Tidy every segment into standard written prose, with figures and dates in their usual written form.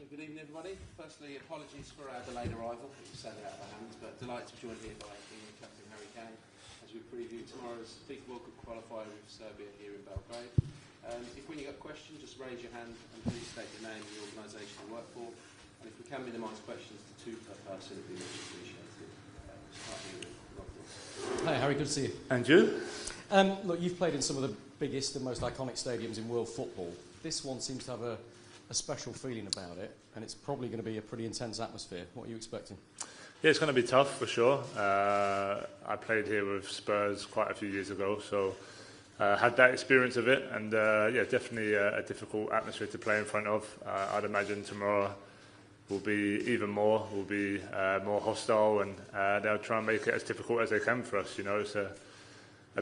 Good evening, everybody. Firstly, apologies for our delayed arrival. It was sadly out of our hands, but delighted to be joined here by England captain Harry Kane as we preview tomorrow's FIFA World Cup qualifier with Serbia here in Belgrade. When you've got a question, just raise your hand and please state your name and the organisation you work for. And if we can minimise questions to two per person, it would be much appreciated. Start here with Rob. Hi Harry, good to see you. And you? Look, you've played in some of the biggest and most iconic stadiums in world football. This one seems to have a special feeling about it, and it's probably going to be a pretty intense atmosphere. What are you expecting? Yeah, it's going to be tough for sure. I played here with Spurs quite a few years ago, so had that experience of it, and yeah, definitely a difficult atmosphere to play in front of. I'd imagine tomorrow will be even more, will be more hostile, and they'll try and make it as difficult as they can for us. You know, it's a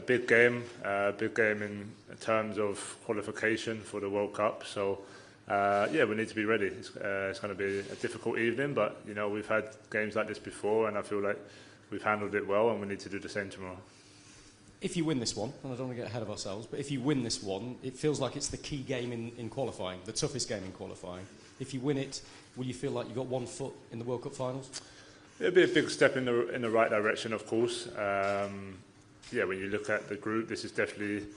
big game in terms of qualification for the World Cup. So yeah, we need to be ready. It's going to be a difficult evening, but you know, we've had games like this before, and I feel like we've handled it well, and we need to do the same tomorrow. If you win this one, and I don't want to get ahead of ourselves, but if you win this one, it feels like it's the key game in qualifying, the toughest game in qualifying. If you win it, will you feel like you've got 1 foot in the World Cup finals? It'll be a big step in the right direction, of course. Yeah, when you look at the group, this is definitely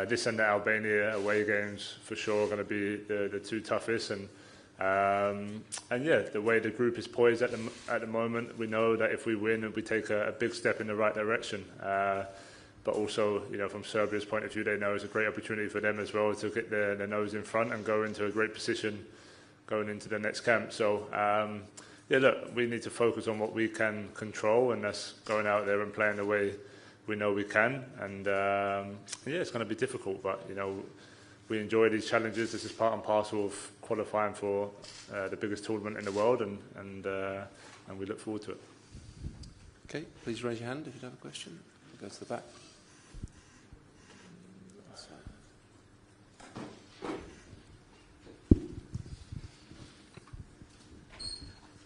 this and the Albania away games for sure are going to be the two toughest. And yeah, the way the group is poised at the moment, we know that if we win, we take a big step in the right direction. But also, you know, from Serbia's point of view, they know it's a great opportunity for them as well to get their nose in front and go into a great position going into the next camp. So yeah, look, we need to focus on what we can control, and that's going out there and playing the way we know we can. And yeah, it's going to be difficult, but you know, we enjoy these challenges. This is part and parcel of qualifying for the biggest tournament in the world, and we look forward to it. Okay, please raise your hand if you have a question. Go to the back.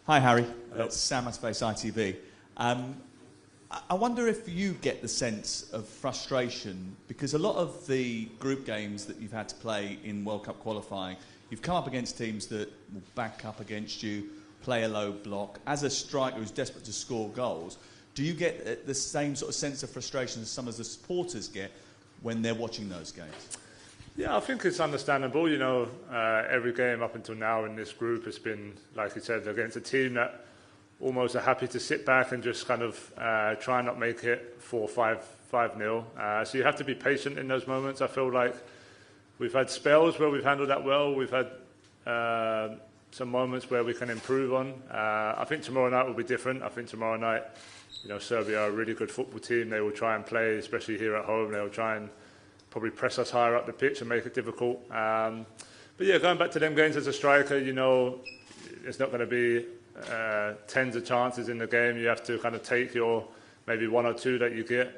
Hi Harry, Hello. it's Sam Asface, ITV. I wonder if you get the sense of frustration, because a lot of the group games that you've had to play in World Cup qualifying, you've come up against teams that will back up against you, play a low block. As a striker who's desperate to score goals, do you get the same sort of sense of frustration as some of the supporters get when they're watching those games? Yeah, I think it's understandable. You know, every game up until now in this group has been, like you said, against a team that almost are happy to sit back and just kind of try and not make it 4-5-0. So you have to be patient in those moments. I feel like we've had spells where we've handled that well. We've had some moments where we can improve on. I think tomorrow night will be different. I think tomorrow night, you know, Serbia are a really good football team. They will try and play, especially here at home. They will try and probably press us higher up the pitch and make it difficult. But yeah, going back to them games as a striker, you know, it's not going to be tens of chances in the game. You have to kind of take your maybe 1 or 2 that you get.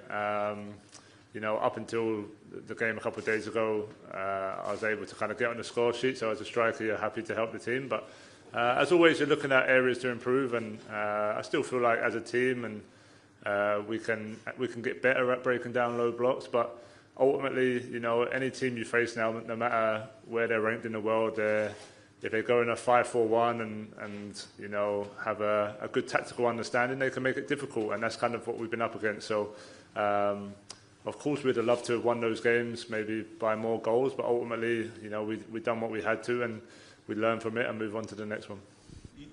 You know, up until the game a couple of days ago, I was able to kind of get on the score sheet. So as a striker, you're happy to help the team. But as always, you're looking at areas to improve, and I still feel like as a team, and we can get better at breaking down low blocks. But ultimately, you know, any team you face now, no matter where they're ranked in the world, if they go in a 5-4-1 and you know, have a good tactical understanding, they can make it difficult, and that's kind of what we've been up against. So, of course, we'd have loved to have won those games, maybe by more goals, but ultimately, you know, we've done what we had to, and we learn from it and move on to the next one.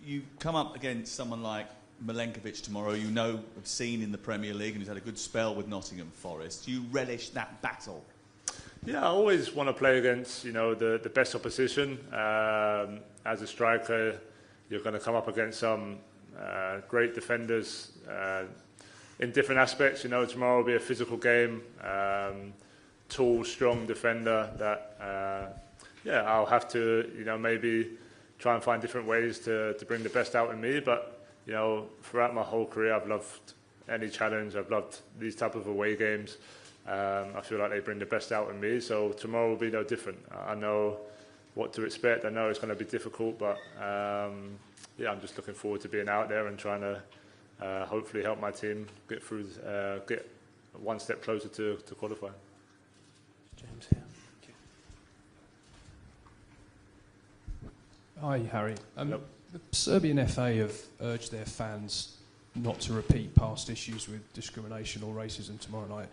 You come up against someone like Milenkovic tomorrow, you know, have seen in the Premier League, and he's had a good spell with Nottingham Forest. Do you relish that battle? Yeah, I always want to play against, you know, the best opposition. As a striker, you're going to come up against some great defenders in different aspects. You know, tomorrow will be a physical game. Tall, strong defender that, yeah, I'll have to, you know, maybe try and find different ways to bring the best out in me. But, you know, throughout my whole career, I've loved any challenge. I've loved these type of away games. I feel like they bring the best out in me, so tomorrow will be no different. I know what to expect. I know it's going to be difficult, but yeah, I'm just looking forward to being out there and trying to hopefully help my team get through, get 1 step closer to qualify. James here. Hi, Harry. Hello. The Serbian FA have urged their fans not to repeat past issues with discrimination or racism tomorrow night.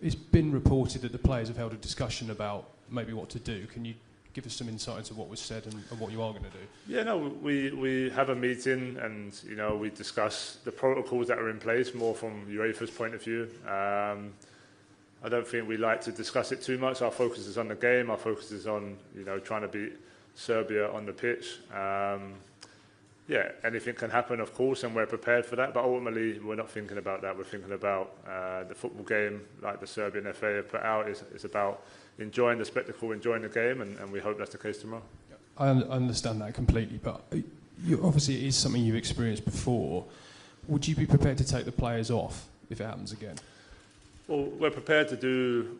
It's been reported that the players have held a discussion about maybe what to do. Can you give us some insight into what was said and what you are going to do? Yeah, no, we have a meeting and, you know, we discuss the protocols that are in place more from UEFA's point of view. I don't think we like to discuss it too much. Our focus is on the game. Our focus is on, you know, trying to beat Serbia on the pitch. Yeah, anything can happen, of course, and we're prepared for that. But ultimately, we're not thinking about that. We're thinking about the football game, like the Serbian FA have put out. It's about enjoying the spectacle, enjoying the game, and we hope that's the case tomorrow. I understand that completely, but obviously it is something you've experienced before. Would you be prepared to take the players off if it happens again? Well, we're prepared to do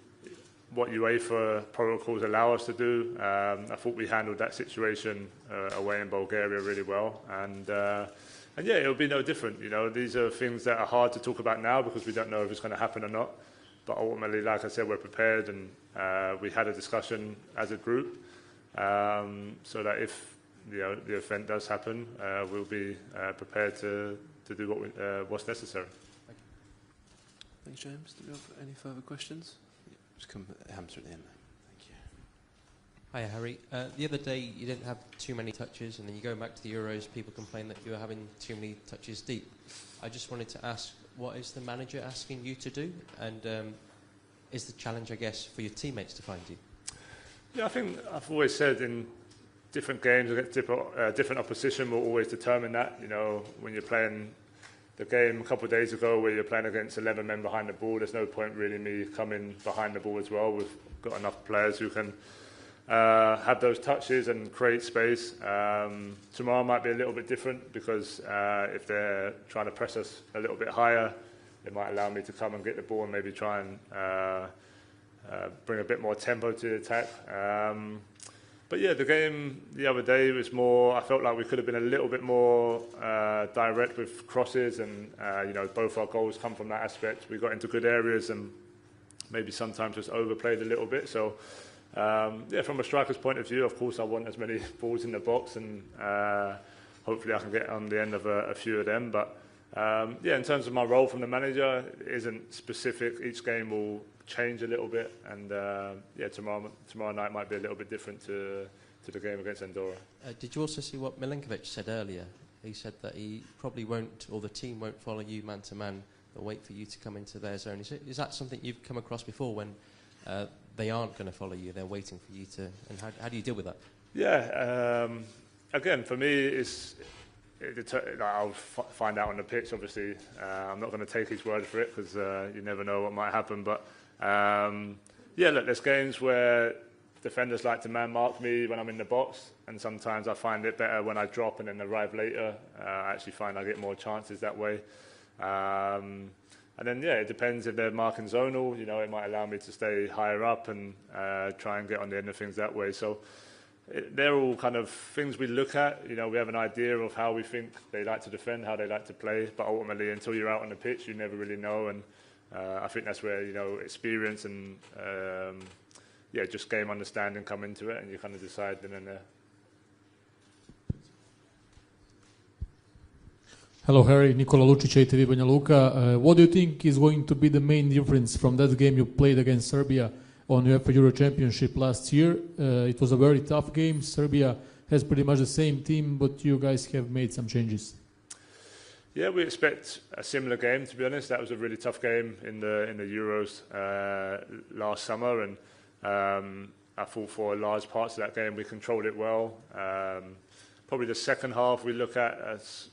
what UEFA protocols allow us to do. I thought we handled that situation away in Bulgaria really well, and yeah, it'll be no different. You know, these are things that are hard to talk about now because we don't know if it's going to happen or not. But ultimately, like I said, we're prepared, and we had a discussion as a group, so that if the event does happen, we'll be prepared to do what's necessary. Thanks, James. Do we have any further questions? Just come hamster at the end. Thank you. Hi, Harry. The other day you didn't have too many touches, and then you go back to the Euros, people complain that you were having too many touches deep. I just wanted to ask, what is the manager asking you to do? And is the challenge, I guess, for your teammates to find you? Yeah, I think I've always said in different games against different opposition will always determine that. You know, when you're playing the game a couple of days ago where you're playing against 11 men behind the ball, there's no point really me coming behind the ball as well. We've got enough players who can have those touches and create space. Tomorrow might be a little bit different because if they're trying to press us a little bit higher, it might allow me to come and get the ball and maybe try and bring a bit more tempo to the attack. But yeah, the game the other day was more, I felt like we could have been a little bit more direct with crosses, and you know, both our goals come from that aspect. We got into good areas and maybe sometimes just overplayed a little bit. So yeah, from a striker's point of view, of course I want as many balls in the box, and hopefully I can get on the end of a few of them. But yeah, in terms of my role from the manager, it isn't specific. Each game will change a little bit, and yeah, tomorrow night might be a little bit different to the game against Andorra. Did you also see what Milinkovic said earlier? He said that he probably won't, or the team won't follow you man to man. They'll wait for you to come into their zone. Is that something you've come across before when they aren't going to follow you? They're waiting for you to. And how do you deal with that? Yeah, again, for me, I'll find out on the pitch. Obviously, I'm not going to take his word for it because you never know what might happen. But yeah, look, there's games where defenders like to man mark me when I'm in the box, and sometimes I find it better when I drop and then arrive later. I actually find I get more chances that way. And then yeah, it depends if they're marking zonal. You know, it might allow me to stay higher up and try and get on the end of things that way. So they're all kind of things we look at. You know, we have an idea of how we think they like to defend, how they like to play, but ultimately, until you're out on the pitch, you never really know. And I think that's where, you know, experience and yeah, just game understanding come into it, and you kind of decide then and there. Hello, Harry. Nikola Lucic, ATV Banja Luka. What do you think is going to be the main difference from that game you played against Serbia on UEFA Euro Championship last year? It was a very tough game. Serbia has pretty much the same team, but you guys have made some changes. Yeah, we expect a similar game, to be honest. That was a really tough game in the Euros last summer, and I thought for large parts of that game we controlled it well. Probably the second half we look at as,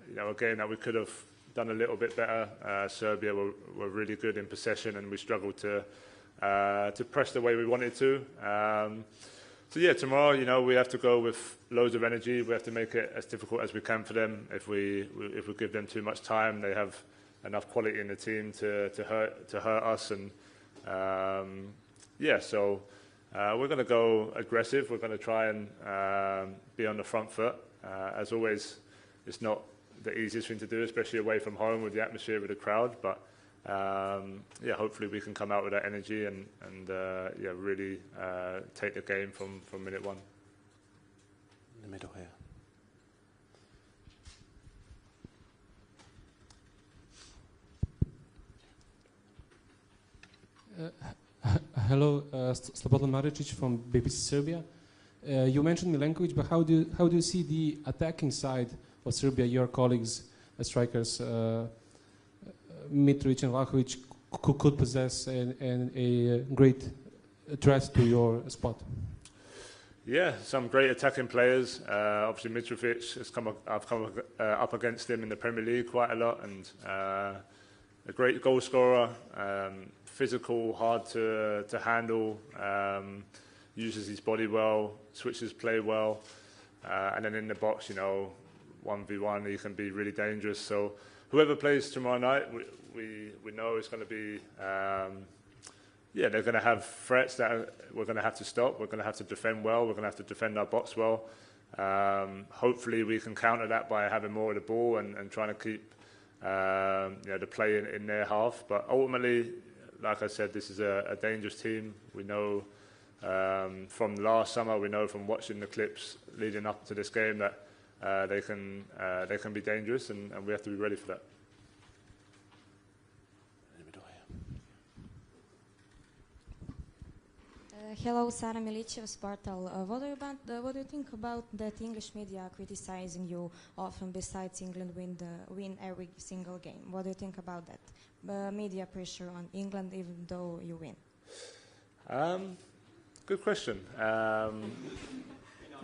you know, a game that we could have done a little bit better. Serbia were really good in possession, and we struggled to press the way we wanted to. So yeah, tomorrow, you know, we have to go with loads of energy. We have to make it as difficult as we can for them. If we give them too much time, they have enough quality in the team to hurt us. And yeah, so we're going to go aggressive. We're going to try and be on the front foot. As always, it's not the easiest thing to do, especially away from home with the atmosphere, with the crowd. But yeah, hopefully we can come out with that energy and yeah, really take the game from minute one. In the middle here. Hello, Slobodan Maricic from BBC Serbia. You mentioned Milenkovic, but how do you see the attacking side of Serbia? Your colleagues, strikers, Mitrovic and Vlahovic could possess a great threat to your spot. Yeah, some great attacking players. Obviously, Mitrovic I've come up against him in the Premier League quite a lot, and a great goal scorer. Physical, hard to handle. Uses his body well, switches play well, and then in the box, 1v1, he can be really dangerous. So whoever plays tomorrow night, we know it's going to be. They're going to have threats that we're going to have to stop. We're going to have to defend well. We're going to have to defend our box well. Hopefully, we can counter that by having more of the ball and trying to keep the play in their half. But ultimately, like I said, this is a dangerous team. We know from last summer, we know from watching the clips leading up to this game that they can be dangerous, and we have to be ready for that. Hello, Sara Milicev, Portal. What do you think about that English media criticizing you often? Besides England win every single game, what do you think about that? Media pressure on England, even though you win. Good question.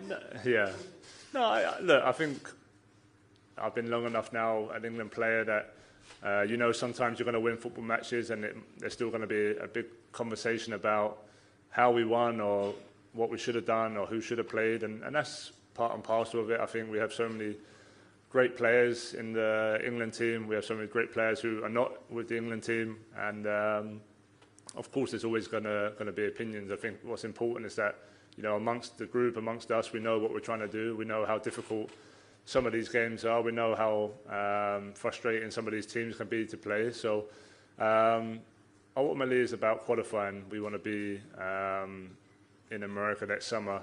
Look, I think I've been long enough now an England player that sometimes you're going to win football matches, and there's still going to be a big conversation about how we won or what we should have done or who should have played, and that's part and parcel of it. I think we have so many great players in the England team. We have so many great players who are not with the England team, and of course there's always going to be opinions. I think what's important is that amongst the group, amongst us, we know what we're trying to do. We know how difficult some of these games are. We know how frustrating some of these teams can be to play. So ultimately, it's about qualifying. We want to be in America next summer.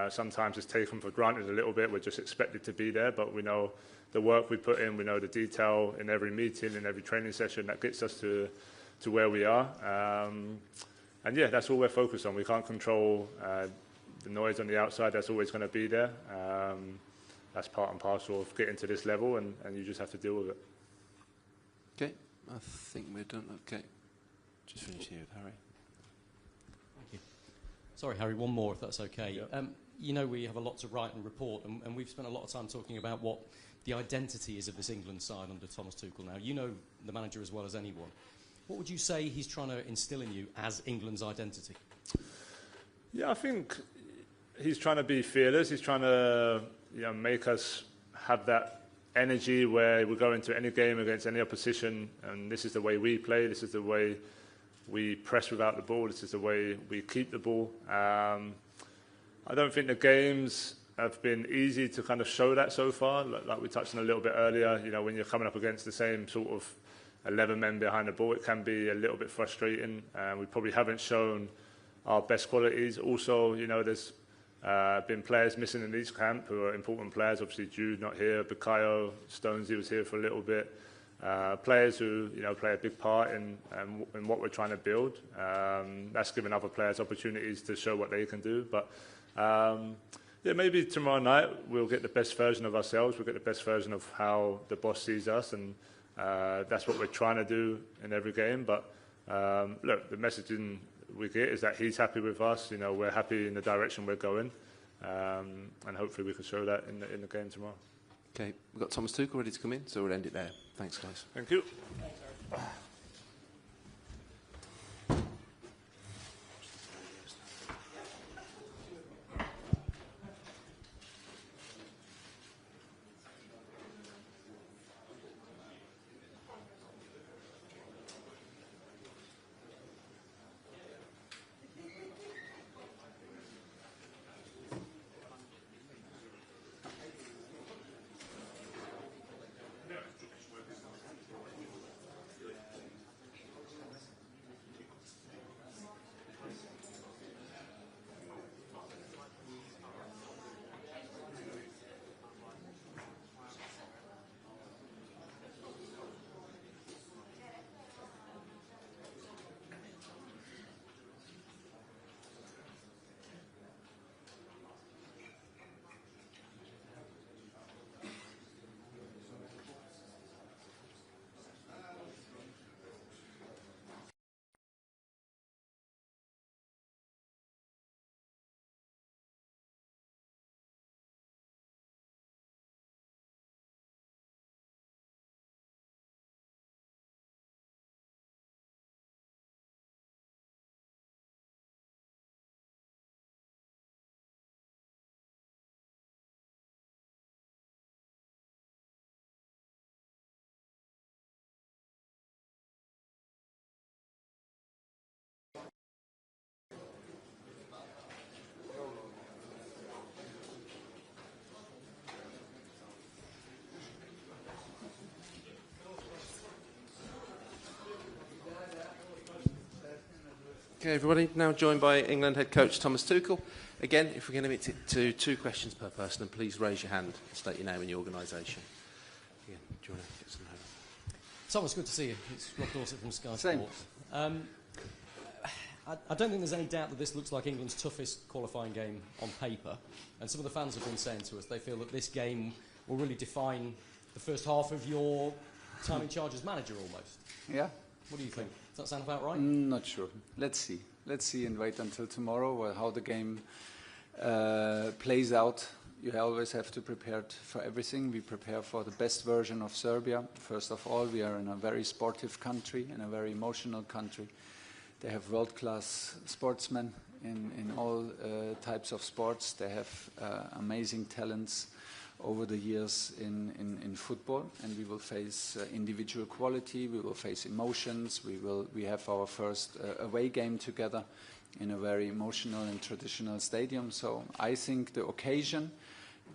Sometimes it's taken for granted a little bit. We're just expected to be there, but we know the work we put in. We know the detail in every meeting, in every training session that gets us to where we are. And that's all we're focused on. We can't control the noise on the outside. That's always going to be there. That's part and parcel of getting to this level, and you just have to deal with it. Okay, I think we're done. Okay. Just finish here with Harry. Thank you. Sorry, Harry, one more if that's okay. Yep. We have a lot to write and report, and we've spent a lot of time talking about what the identity is of this England side under Thomas Tuchel now. You know the manager as well as anyone. What would you say he's trying to instill in you as England's identity? Yeah, I think he's trying to be fearless. He's trying to make us have that energy where we go into any game against any opposition, and this is the way we play. This is the way we press without the ball. This is the way we keep the ball. I don't think the games have been easy to kind of show that so far. Like we touched on a little bit earlier, when you're coming up against the same sort of 11 men behind the ball, it can be a little bit frustrating. We probably haven't shown our best qualities. Also, there's been players missing in each camp who are important players. Obviously, Jude not here, Bukayo, Stonesy was here for a little bit. Players who play a big part in what we're trying to build. That's given other players opportunities to show what they can do. But maybe tomorrow night we'll get the best version of ourselves. We'll get the best version of how the boss sees us, and that's what we're trying to do in every game. But look, the messaging we get is that he's happy with us. We're happy in the direction we're going, and hopefully we can show that in the game tomorrow. Okay, we've got Thomas Tuchel ready to come in, so we'll end it there. Thanks, guys. Thank you. Okay, everybody, now joined by England head coach Thomas Tuchel. Again, if we can limit it to 2 questions per person, and please raise your hand and state your name and your organisation. Again, do you want to get some help? Thomas, good to see you. It's Rob Dorset from Sky Same. Sports. I don't think there's any doubt that this looks like England's toughest qualifying game on paper. And some of the fans have been saying to us they feel that this game will really define the first half of your time in charge as manager almost. Yeah. What do you think? Does that sound about right? Not sure. Let's see. Let's see and wait until tomorrow how the game plays out. You always have to prepare for everything. We prepare for the best version of Serbia. First of all, we are in a very sportive country, in a very emotional country. They have world-class sportsmen in all types of sports. They have amazing talents over the years in football, and we will face individual quality, we will face emotions, we have our first away game together in a very emotional and traditional stadium. So I think the occasion,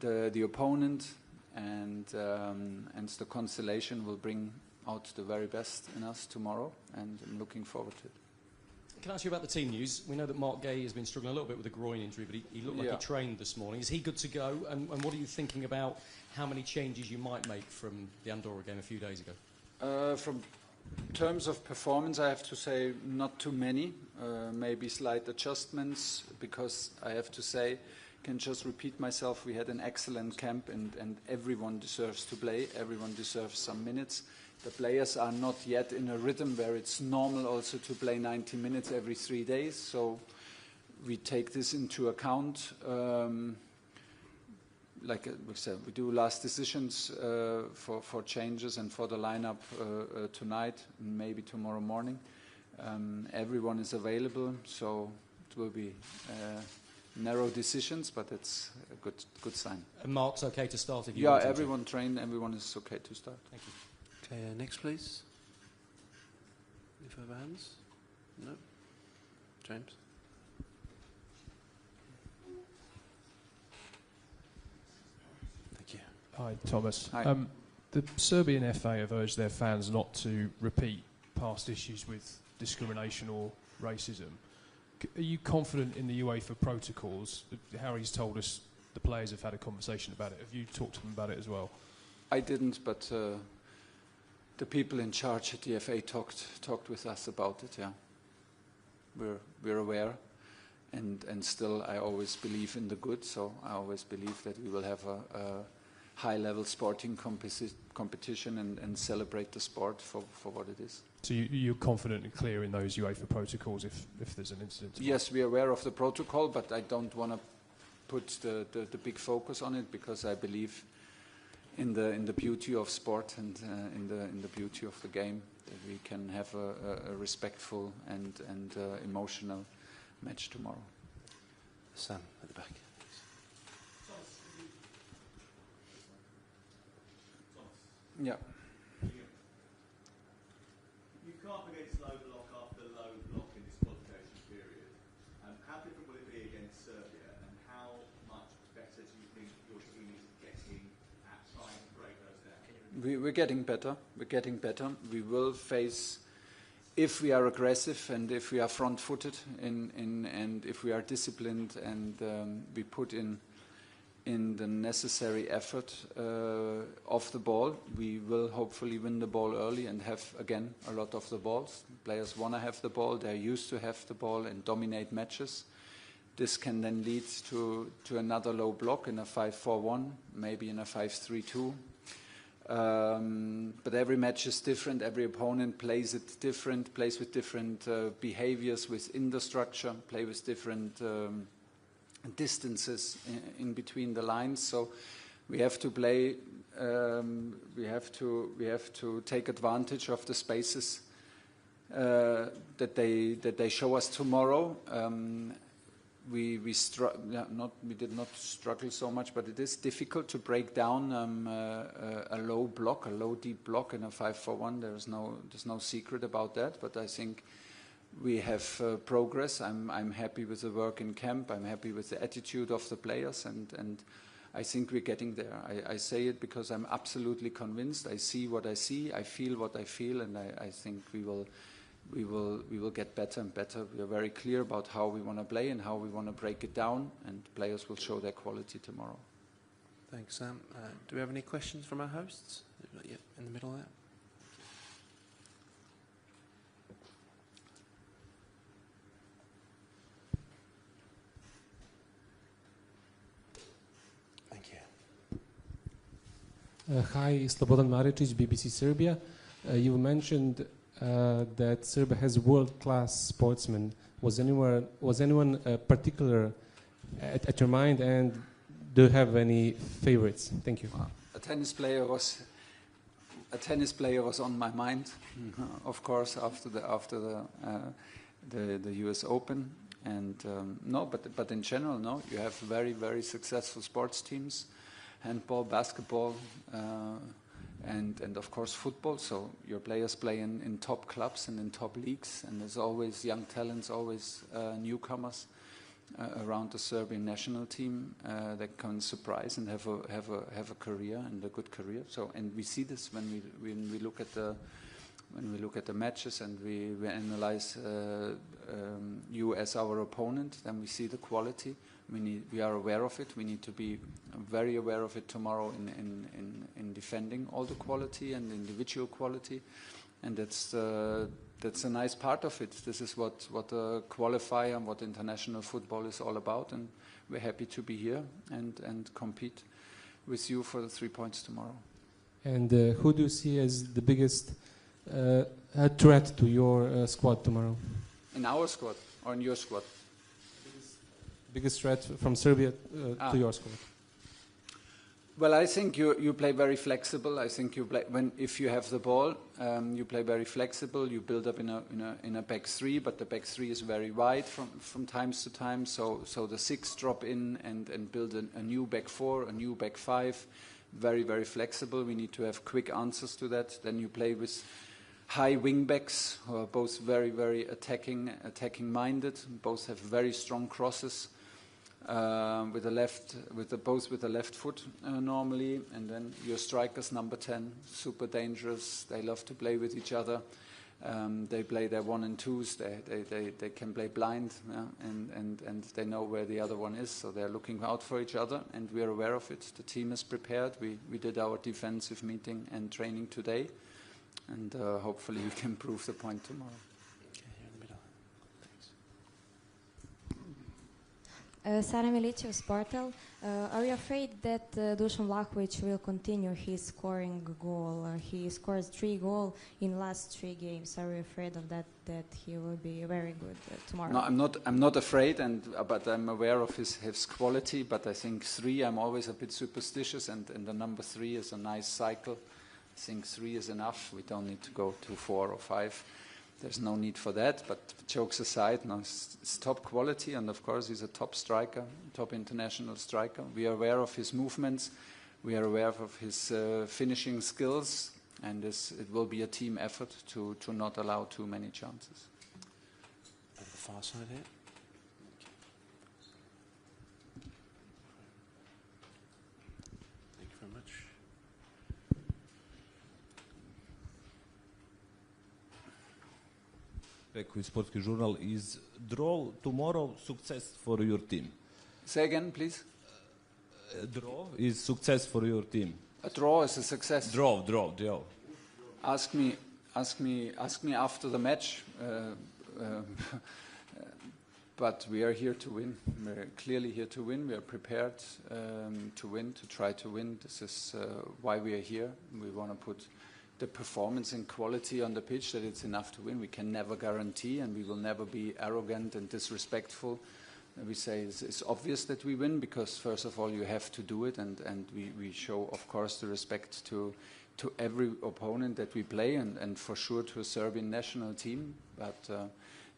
the opponent and the constellation will bring out the very best in us tomorrow, and I'm looking forward to it. Can I ask you about the team news? We know that Mark Gay has been struggling a little bit with a groin injury, but he looked like he trained this morning. Is he good to go? And what are you thinking about how many changes you might make from the Andorra game a few days ago? From terms of performance, I have to say not too many. Maybe slight adjustments, because I have to say, can just repeat myself, we had an excellent camp and everyone deserves to play. Everyone deserves some minutes. The players are not yet in a rhythm where it's normal also to play 90 minutes every 3 days. So we take this into account. Like we said, we do last decisions for changes and for the lineup tonight, maybe tomorrow morning. Everyone is available, so it will be narrow decisions, but it's a good sign. And Mark's okay to start if you want want him everyone trained, everyone is okay to start. Thank you. Okay, next please. Any further hands? No? James? Thank you. Hi, Thomas. Hi. The Serbian FA have urged their fans not to repeat past issues with discrimination or racism. Are you confident in the UEFA protocols? Harry's told us the players have had a conversation about it. Have you talked to them about it as well? I didn't, but the people in charge at the FA talked with us about it. Yeah, we're aware, and still I always believe in the good. So I always believe that we will have a high-level sporting competition and celebrate the sport for what it is. So you're confident and clear in those UEFA protocols if there's an incident? Yes, we are aware of the protocol, but I don't want to put the big focus on it, because I believe in the beauty of sport and in the beauty of the game, that we can have a respectful and emotional match tomorrow. Sam at the back. Yeah. You come up against low block after low block in this qualification period. How different will it be against Serbia, and how much better do you think your team is getting at trying to break those down? We're getting better. We're getting better. We will face, if we are aggressive and if we are front-footed and if we are disciplined and we put in the necessary effort of the ball, we will hopefully win the ball early and have, again, a lot of the balls. Players want to have the ball. They're used to have the ball and dominate matches. This can then lead to another low block in a 5-4-1, maybe in a 5-3-2. But every match is different. Every opponent plays it different, plays with different behaviors within the structure, play with different distances in between the lines. So we have to play. We have to take advantage of the spaces that they show us tomorrow. We did not struggle so much, but it is difficult to break down a low block, a low deep block in a 5-4-1. There's no secret about that. But I think we have progress. I'm happy with the work in camp. I'm happy with the attitude of the players, and I think we're getting there. I say it because I'm absolutely convinced. I see what I see. I feel what I feel, and I think we will we will get better and better. We are very clear about how we want to play and how we want to break it down, and players will show their quality tomorrow. Thanks, Sam. Do we have any questions from our hosts? Yep, in the middle there. Thank you. Hi, Slobodan Maricic, BBC Serbia. You mentioned that Serbia has world-class sportsmen. Was anyone particular at your mind, and do you have any favorites? Thank you. A tennis player was on my mind, of course, after the US Open. And no, but in general, no. You have very, very successful sports teams, handball, basketball, and of course football. So your players play in top clubs and in top leagues, and there's always young talents, always newcomers around the Serbian national team that can surprise and have a career, and a good career. So, and we see this when we look at the matches and we analyze you as our opponent. Then we see the quality. We are aware of it. We need to be very aware of it tomorrow in defending all the quality and individual quality, and that's a nice part of it. This is what a qualifier and what international football is all about, and we're happy to be here and compete with you for the 3 points tomorrow. And who do you see as the biggest threat to your squad tomorrow? In our squad or in your squad? Biggest threat from Serbia to your squad? Well, I think you play very flexible. I think if you have the ball, you play very flexible. You build up in a back three, but the back three is very wide from times to time. So the six drop in and build a new back four, a new back five. Very, very flexible. We need to have quick answers to that. Then you play with high wing backs who are both very, very attacking minded. Both have very strong crosses. With the left foot normally, and then your strikers, number 10, super dangerous. They love to play with each other. They play their 1 and 2s. They can play blind, and they know where the other one is. So they're looking out for each other, and we are aware of it. The team is prepared. We did our defensive meeting and training today, and hopefully we can prove the point tomorrow. Sara Milicev, Sportal. Are you afraid that Dusan Vlahovic will continue his scoring goal? He scores 3 goals in last 3 games. Are you afraid of that he will be very good tomorrow? No, I'm not afraid, but I'm aware of his quality. But I think 3, I'm always a bit superstitious, and the number 3 is a nice cycle. I think 3 is enough. We don't need to go to 4 or 5. There's no need for that, but jokes aside, no, it's top quality, and of course he's a top striker, top international striker. We are aware of his movements, we are aware of his finishing skills, and it will be a team effort to not allow too many chances. On the far side here. Thank you very much. With Sportski Journal, is draw tomorrow success for your team? Say again, please. Draw is success for your team. A draw is a success. Draw. Ask me after the match. But we are here to win. We're clearly here to win. We are prepared to win, to try to win. This is why we are here. We want to put the performance and quality on the pitch, that it's enough to win. We can never guarantee, and we will never be arrogant and disrespectful. We say it's obvious that we win, because first of all you have to do it, and we show, of course, the respect to every opponent that we play, and for sure to a Serbian national team. But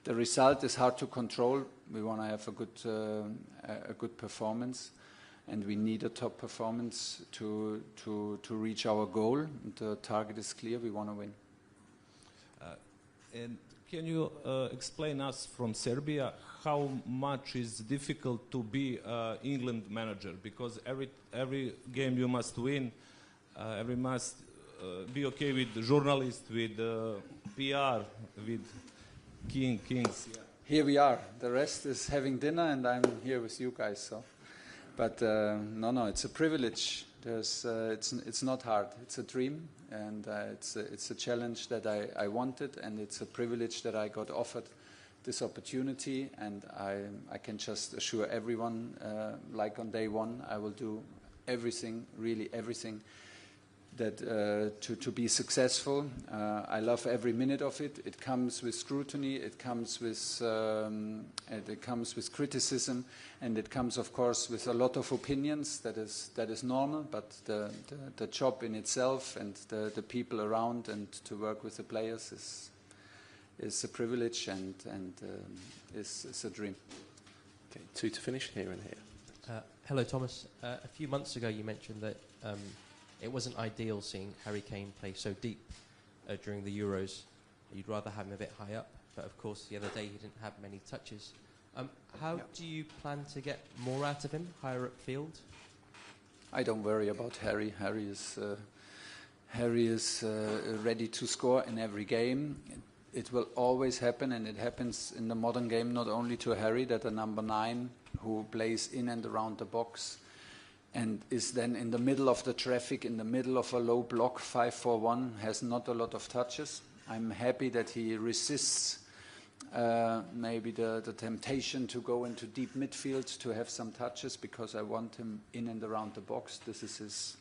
the result is hard to control. We want to have a good performance, and we need a top performance to reach our goal. The target is clear. We want to win. And can you explain us from Serbia how much is difficult to be England manager? Because every game you must win. Every must be okay with the journalists, with PR, with Kings. Yeah. Here we are. The rest is having dinner, and I'm here with you guys. So, but no, it's a privilege. It's not hard. It's a dream, and it's a challenge that I wanted, and it's a privilege that I got offered this opportunity. And I can just assure everyone, like on day one, I will do everything, really everything, that to be successful. I love every minute of it. It comes with scrutiny. It comes with criticism, and it comes, of course, with a lot of opinions. That is normal. But the job in itself and the people around and to work with the players is a privilege and is a dream. Okay, two to finish, here and here. Hello, Thomas. A few months ago, you mentioned that it wasn't ideal seeing Harry Kane play so deep during the Euros. You'd rather have him a bit high up, but of course the other day he didn't have many touches. How do you plan to get more out of him, higher up field? I don't worry about Harry. Harry is ready to score in every game. It will always happen, and it happens in the modern game not only to Harry, that a number 9 who plays in and around the box and is then in the middle of the traffic, in the middle of a low block, 5-4-1, has not a lot of touches. I'm happy that he resists maybe the temptation to go into deep midfield to have some touches, because I want him in and around the box. This is his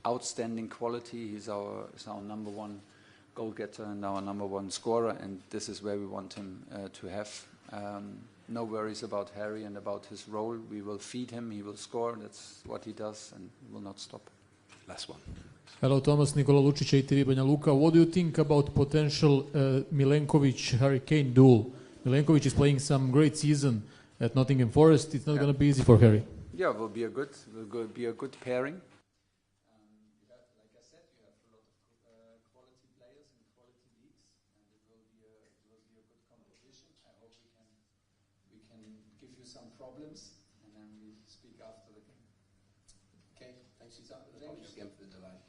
outstanding quality. He's our number 1 goal getter and our number 1 scorer, and this is where we want him to have. No worries about Harry and about his role. We will feed him, he will score, that's what he does, and will not stop. Last one. Hello, Thomas. Nikola Lucic, ATV Banja Luka. What do you think about potential Milenkovic-Harry Kane duel? Milenkovic is playing some great season at Nottingham Forest. It's not going to be easy for Harry. Yeah, it will be a good pairing. Like I said, you have a lot of quality players in quality leagues, and it will be a good competition. I hope we can give you some problems, and then we speak after the game. Okay, thanks for your time. Apologies again for the delay.